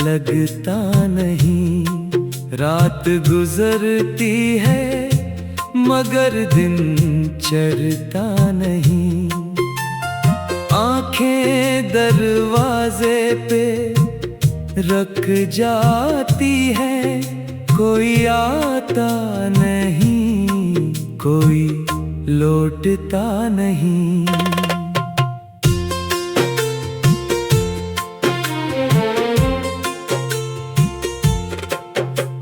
लगता नहीं। रात गुजरती है मगर दिन चढ़ता नहीं। आंखें दरवाजे पे रख जाती है, कोई आता नहीं, कोई लौटता नहीं।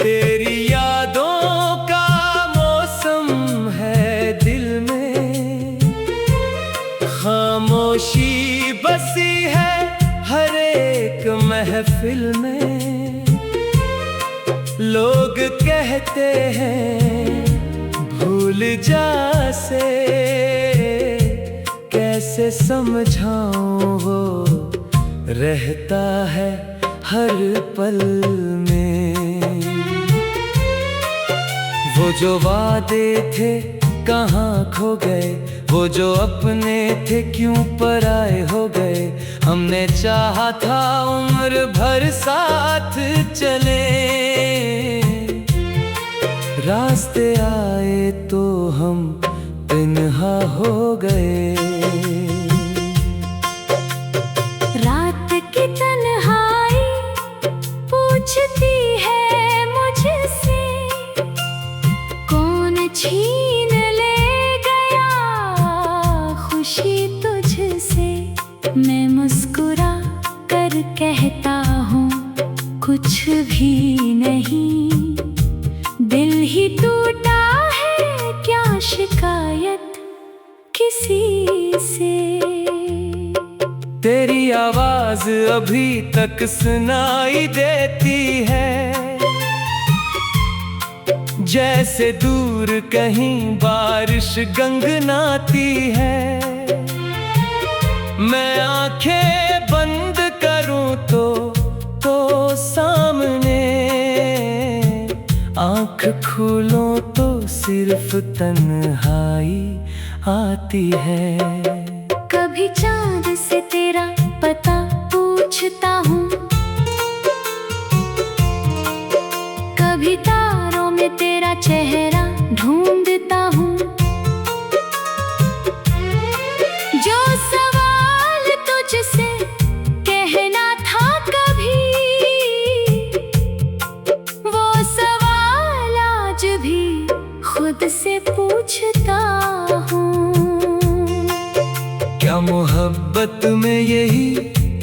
तेरी यादों का मौसम है दिल में, खामोशी बसी है हर एक महफिल में। लोग कहते हैं भूल जा से, कैसे समझाऊं वो रहता है हर पल में। वो जो वादे थे कहाँ खो गए, वो जो अपने थे क्यों पराए हो गए। हमने चाहा था उम्र भर साथ चले, रास्ते आए तो हम तन्हा हो गए। रात की तन्हाई पूछती है मुझसे, कौन छीन ले गया खुशी तुझसे। मैं मुस्कुरा कर कहता हूँ कुछ भी नहीं, दिल ही टूटा है क्या शिकायत किसी से। तेरी आवाज अभी तक सुनाई देती है, जैसे दूर कहीं बारिश गंगनाती है। मैं आंखें बंद करूं तो सामने, आंख खोलूं तो सिर्फ तन्हाई आती है। कभी चांद से तेरा पता पूछता हूँ, कभी तारों में तेरा चेहरा ढूंढता हूँ। जो सवाल तुझसे कहना था कभी, वो सवाल आज भी खुद से पूछता हूँ। क्या मोहब्बत में यही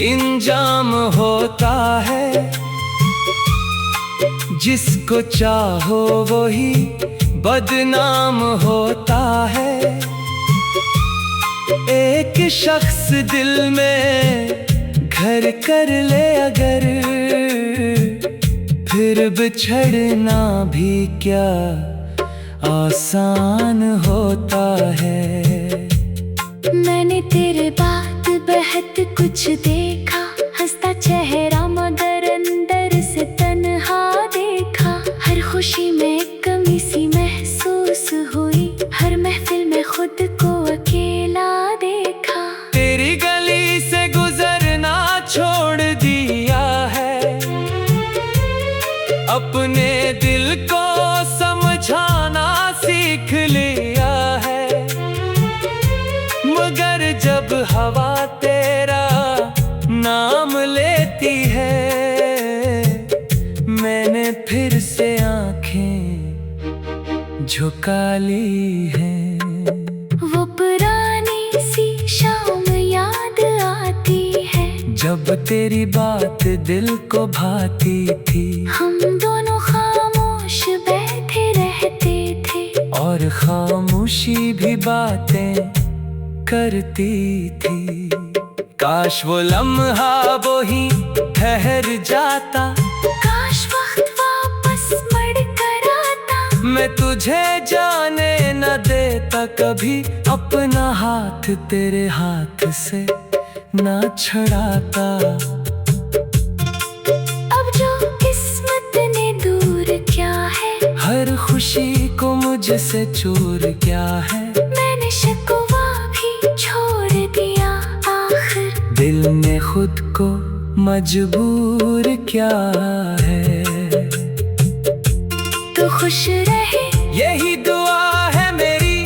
इंजाम होता है, जिसको चाहो वही बदनाम होता है। एक शख्स दिल में घर कर ले अगर, फिर बिछड़ना भी क्या आसान होता है। मैंने तेरे बात बहत कुछ देखा, हंसता चेहरा मगर अंदर से तन्हा देखा। हर खुशी में एक कमी सी महसूस हुई, हर महफिल में खुद को अकेला देखा। तेरी गली से गुजरना छोड़ दिया है, अपने दिल को समझाना सीख लिया है। मगर जब हवा तेरा नाम लेती है, मैंने फिर से आंखें झुका ली है। वो पुरानी सी शाम याद आती है, जब तेरी बात दिल को भाती थी। हम दोनों खामोश बैठे रहते थे, और खामोशी भी बातें करती थी। काश वो लम्हा वो ही ठहर जाता, काश वक्त वापस मुड़ कर आता। मैं तुझे जाने न देता कभी, अपना हाथ तेरे हाथ से ना छड़ाता। अब जो किस्मत ने दूर क्या है, हर खुशी को मुझसे चोर क्या है। मैंने शिकवा भी छोड़ दिया आखिर, दिल ने खुद को मजबूर क्या है। तो खुश रहे यही दुआ है मेरी,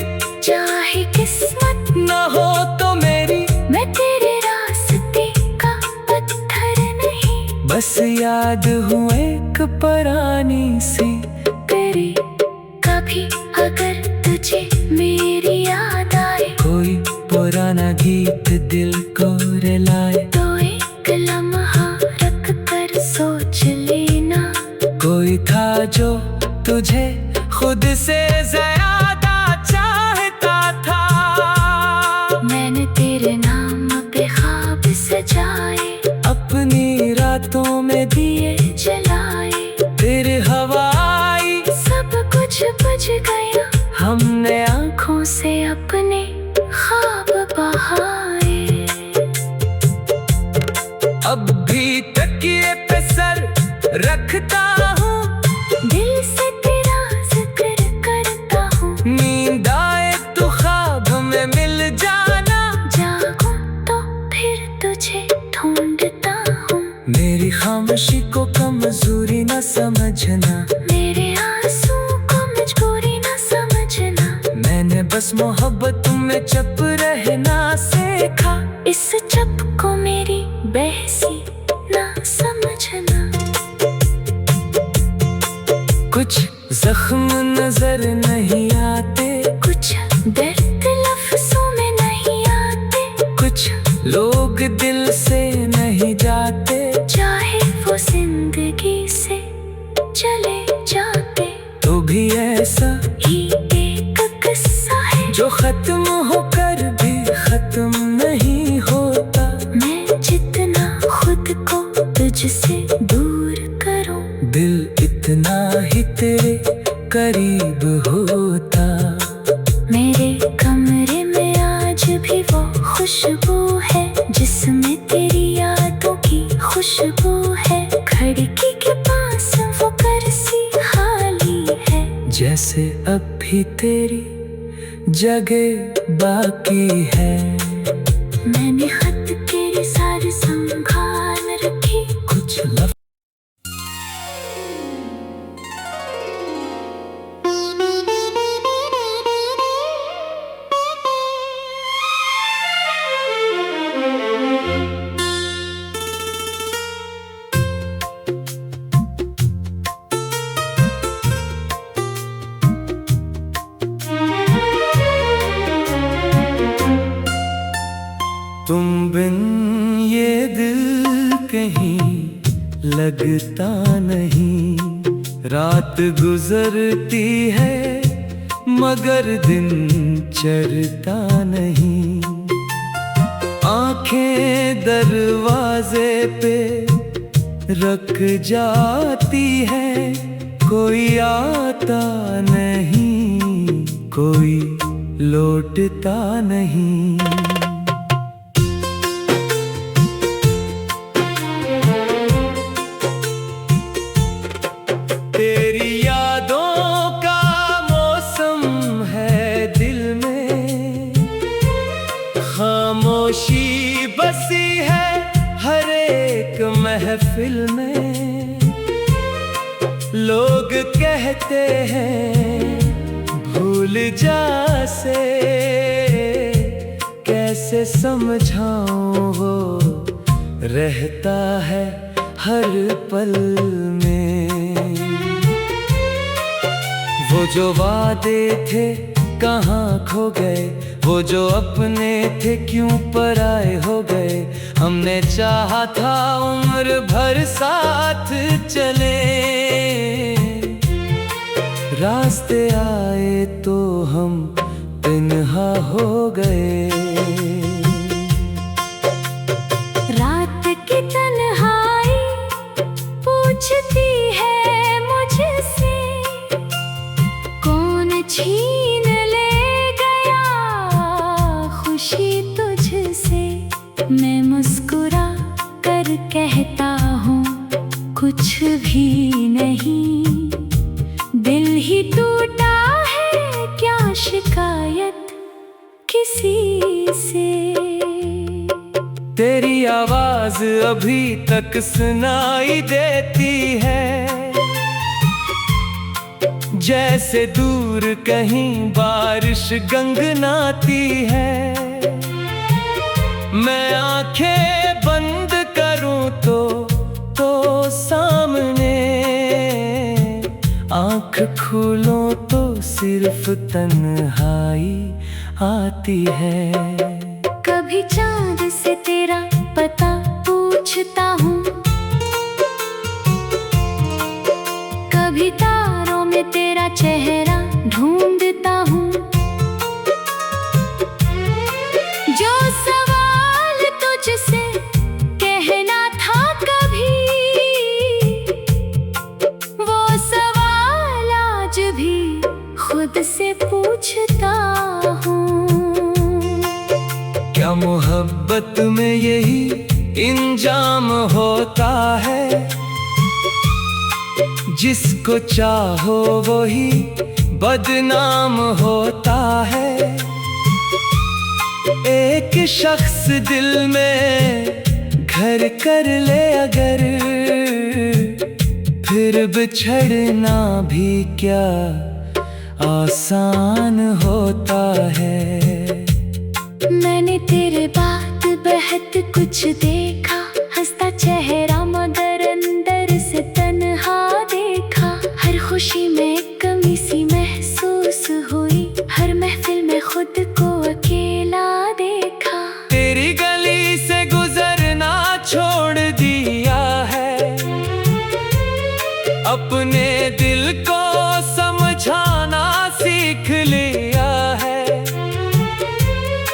चाहे किस्मत न हो तो मेरी। मैं तेरे रास्ते का पत्थर नहीं, बस याद हूँ एक पुरानी सी तेरी। कभी अगर तुझे मेरी याद आए, कोई पुराना गीत दिल को रुलाए, तो एक लम्हा रख कर सोच लेना। कोई था जो तुझे खुद से ज्यादा चाहता था। मैंने तेरे नाम पे ख्वाब सजाए, अपनी रातों में दिए जलाए, तेरे हवाई सब कुछ बुझ गया। हमने आँखों से अपने ख्वाब बहाए। अब भी तकिए पे सर रखता हूँ, दिल से तेरा जिक्र करता हूँ। नींद आए तो ख्वाब में मिल जाना, जागूं तो फिर तुझे ढूंढता हूँ। मेरी खामोशी को कमजोरी न समझना, मेरे आंसू को मजबूरी न समझना। मैंने बस मोहब्बत में चुप रहना सीखा। इस चुप को मेरी बहसी ना समझना। कुछ जख्म नजर नहीं आते, कुछ दर्द लफ्जों में नहीं आते, कुछ लोग दिल से नहीं जाते, चाहे वो जिंदगी से चले जाते। तो भी ऐसा ही एक किस्सा है जो खत्म होकर भी खत्म नहीं होता। मैं जितना खुद को तुझसे दूर करूं, दिल इतना ही तेरे करीब होता। मेरे कमरे में आज भी वो खुशबू है, जिसमें तेरी यादों की खुशबू है। खिड़की के पास वो कुर्सी खाली है, जैसे अब भी तेरी जगह बाकी है। मैंने खत के सारे संभाल रखी। कुछ लफ्ज तुम बिन ये दिल कहीं लगता नहीं। रात गुजरती है मगर दिन चढ़ता नहीं। आंखें दरवाजे पे रख जाती है, कोई आता नहीं, कोई लौटता नहीं। तेरी यादों का मौसम है दिल में, खामोशी बसी है हर एक महफिल में। लोग कहते हैं भूल जा से, कैसे समझाऊं वो रहता है हर पल में। वो जो वादे थे कहाँ खो गए, वो जो अपने थे क्यों पराए हो गए। हमने चाहा था उम्र भर साथ चले, रास्ते आए तो हम तन्हा हो गए। रात की तन्हाई पूछती है मुझसे, कौन छीन ले गया खुशी तुझसे। मैं मुस्कुरा कर कहता हूँ कुछ भी नहीं, दिल ही टूटा है क्या शिकायत किसी से। तेरी आवाज अभी तक सुनाई देती है, जैसे दूर कहीं बारिश गंगनाती है। मैं आंखें बंद करूं तो सामने, आंख खोलूं तो सिर्फ तन्हाई आती है। कभी चांद से तेरा पता पूछता हूँ, कभी तारों में तेरा चेहरा ढूंढता हूँ। जो सवाल तुझसे कहना था कभी, वो सवाल आज भी खुद से पूछता हूँ। क्या मोहब्बत में यही इंजाम होता है, जिसको चाहो वही बदनाम होता है। एक शख्स दिल में घर कर ले अगर, फिर बिछड़ना भी क्या आसान होता है। मैंने तेरे बाद बहुत कुछ देखा, हंसता चेहरा मगर अंदर से तन्हा देखा। हर खुशी में एक कमी सी महसूस हुई, हर महफिल में खुद को अकेला देखा। तेरी गली से गुजरना छोड़ दिया है, अपने दिल को समझाना सीख लिया है।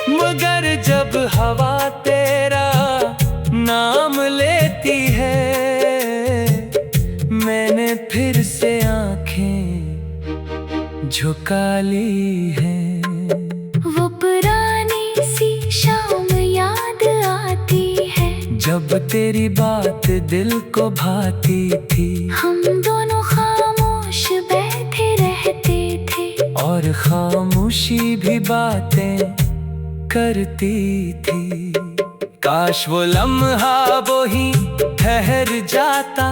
मगर जब हवा तेरा नाम लेती है, मैंने फिर से आंखें झुका ली है। वो पुरानी सी शाम याद आती है, जब तेरी बात दिल को भाती थी। हम दोनों खामोश बैठे रहते थे, और खामोशी भी बातें करती थी। काश वो लम्हा वो ही ठहर जाता,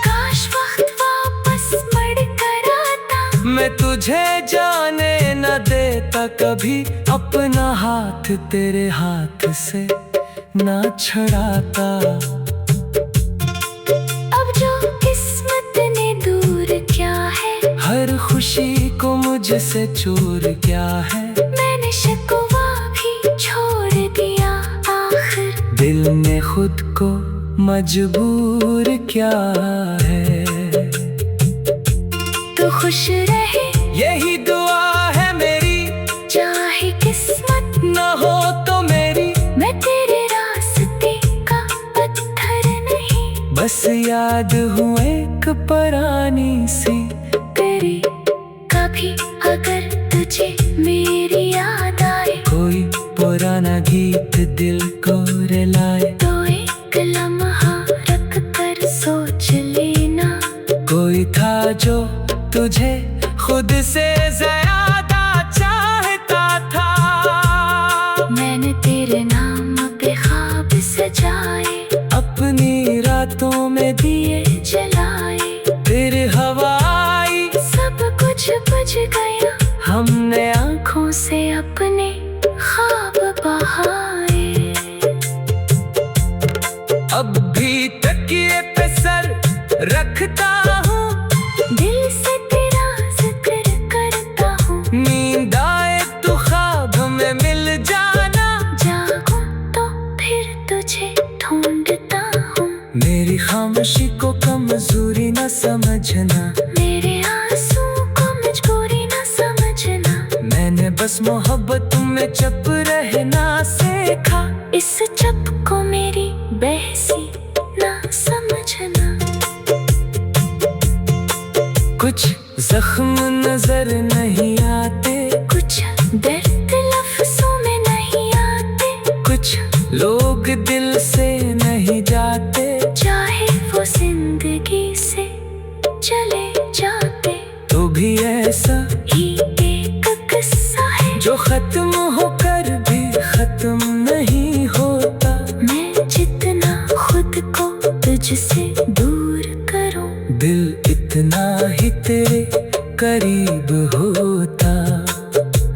काश वक्त वापस मुड़ कर आता। मैं तुझे जाने न देता कभी, अपना हाथ तेरे हाथ से ना छड़ाता। अब जो किस्मत ने दूर क्या है, हर खुशी को मुझसे चूर क्या है। मैंने शिकवा भी छोड़ दिया आखिर, दिल ने खुद को मजबूर क्या है। तो खुश रहे यही दुआ है मेरी, चाहे किस्मत न हो तो मेरी। मैं तेरे रास्ते का पत्थर नहीं, बस याद हूँ एक पुरानी सी तेरी। कभी अगर तुझे मेरी याद आए, कोई पुराना गीत दिल को रुलाए, तो एक लम्हा रख कर सोच लेना। कोई था जो तुझे खुद से ज्यादा चाहता था। मैंने तेरे नाम पे ख्वाब सजाए, अपनी रातों में दिए जलाए। तेरे हवाई सब कुछ बुझ गया, हमने आँखों से अपने ख्वाब बहाए। अब भी तकिए पे सर रखता हूँ, दिल से तेरा जिक्र करता हूँ। नींद आए तो ख्वाब में मिल जाना, जागूं तो फिर तुझे ढूंढता हूँ। मेरी खामोशी को कमजोरी न समझना, मेरे आंसू को मजबूरी न समझना। मैंने बस मोहब्बत में चुप रहना सीखा। इस चुप को मेरी बहसी ना समझना। कुछ जख्म नजर नहीं आते, कुछ दर्द लफ्जों में नहीं आते, कुछ लोग दिल से नहीं जाते, चाहे वो जिंदगी से चले जाते। तो भी ऐसा ही एक किस्सा है जो खत्म होकर भी खत्म नहीं होता। मैं दिल इतना ही तेरे करीब होता।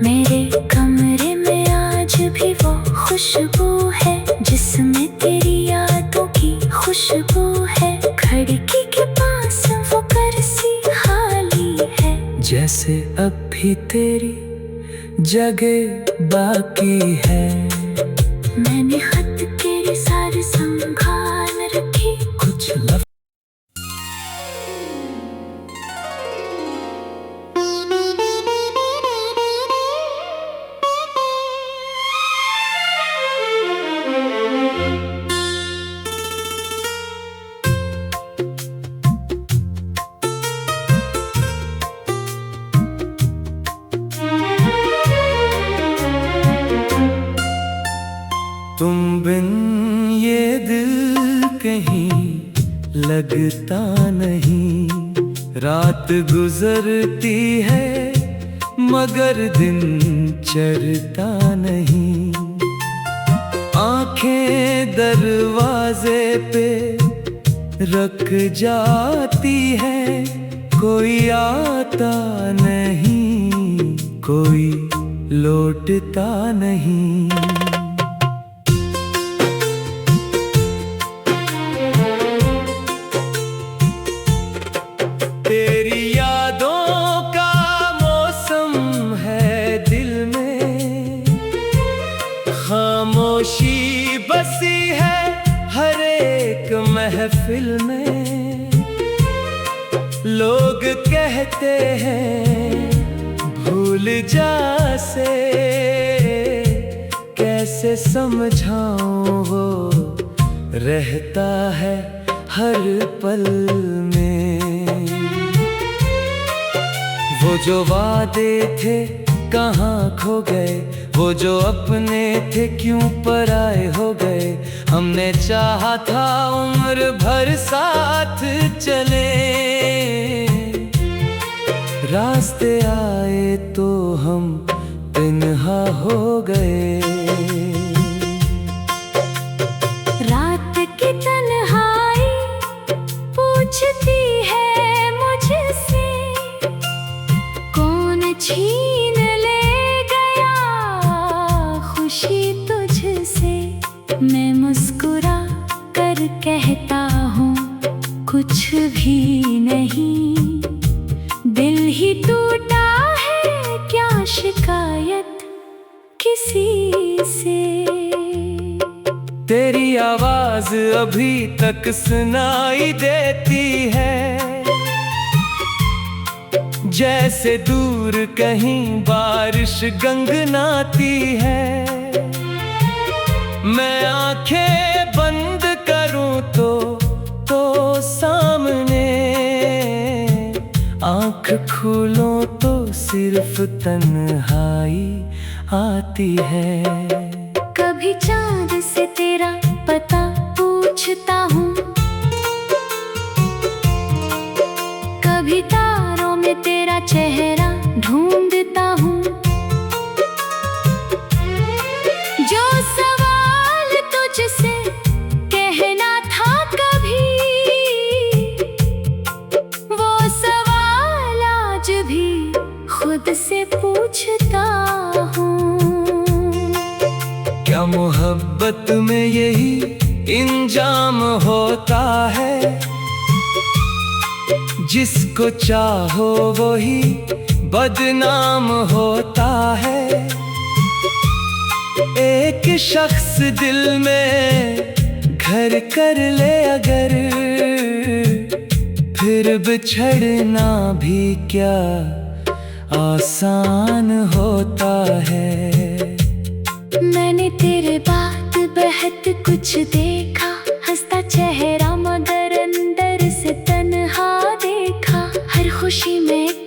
मेरे कमरे में आज भी वो खुशबू है जिसमें तेरी यादों की खुशबू है। खिड़की के पास वो कुर्सी खाली है, जैसे अब भी तेरी जगह बाकी है। मैंने खत तेरे सारे संभाल रखे। कुछ लफ्ज़ तुम बिन ये दिल कहीं लगता नहीं। रात गुजरती है मगर दिन चढ़ता नहीं। आंखें दरवाजे पे रख जाती है, कोई आता नहीं, कोई लौटता नहीं। तेरी यादों का मौसम है दिल में, खामोशी बसी है हर एक महफिल में। लोग कहते हैं भूल जा से, कैसे समझाऊं वो रहता है हर पल में। वो जो वादे थे कहाँ खो गए, वो जो अपने थे क्यों पराए हो गए। हमने चाहा था उम्र भर साथ चले, रास्ते आए तो हम तन्हा हो गए। रात की तन्हाई पूछती है मुझसे, कौन छीन ले गया खुशी तुझसे। मैं मुस्कुरा कर कहता हूँ कुछ भी नहीं, दिल ही टूटा है क्या शिकायत किसी से। तेरी आवाज अभी तक सुनाई देती है, जैसे दूर कहीं बारिश गंगनाती है। मैं आंखें बंद करूं तो सामने, आंख खोलूं तो सिर्फ तन्हाई आती है। कभी चांद से तेरा पता पूछता हूँ, कभी तारों में तेरा चेहरा ढूंढता हूँ। जो सवाल तुझसे कहना था कभी, वो सवाल आज भी खुद से पूछता हूँ। क्या मोहब्बत में यही इंजाम होता है, जिसको चाहो वही बदनाम होता है। एक शख्स दिल में घर कर ले अगर, फिर बिछड़ना भी क्या आसान होता है। मैंने तेरे बाद बहुत कुछ देखा, हंसता चेहरा मगर अंदर से तन्हा देखा। हर खुशी में